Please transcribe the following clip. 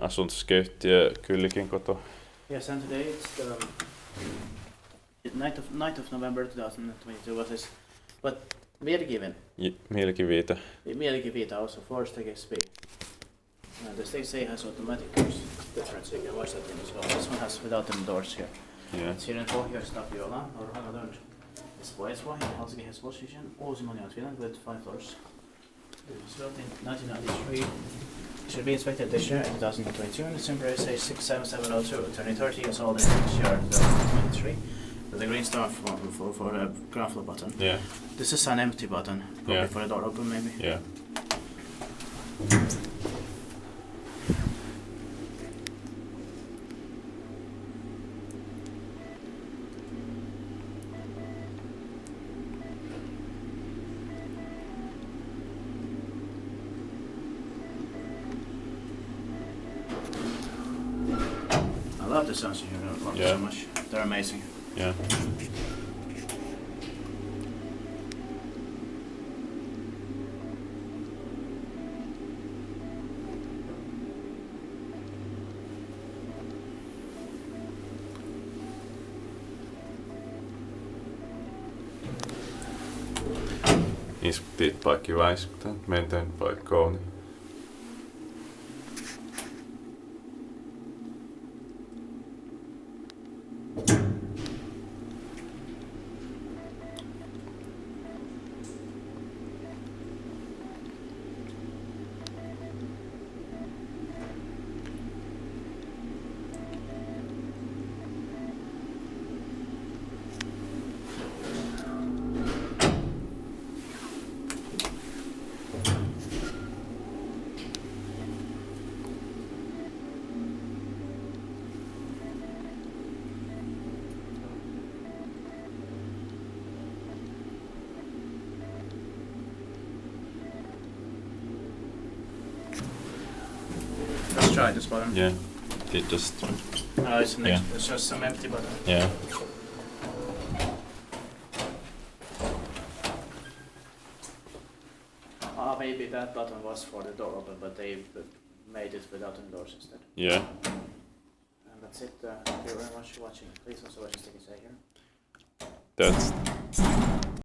Asuntoskeittiö Kyllikin koto. Yes, and today it's the 9th of November 2022. But Mielikinviita. Mielikinviita also forced against speed. And the stage A has automatic doors difference, you can watch that in as well. This one has without them doors here. Yeah. It's here in Pohjois-Tapiola, or modernized. Espoo, Helsinki, position, Uusi modernized Finland with 5 doors. It was built in 1993. It should be inspected this year in 2022, and the timber is a 67702, turning 30 years old in this year, 2023. With a green star for the ground floor button. Yeah. This is an empty button, probably for the door open maybe. Yeah. I love the sounds here, I love them so much. They're amazing. Yeah. Iskutiit paikki väiskutään, menteen paikkoon. Let's try this button. Yeah. It just. No, it's next. It's just some empty button. Yeah. Maybe that button was for the door open, but they made it without any doors instead. Yeah. And that's it. Thank you very much for watching. Please also watch the sticky here. That's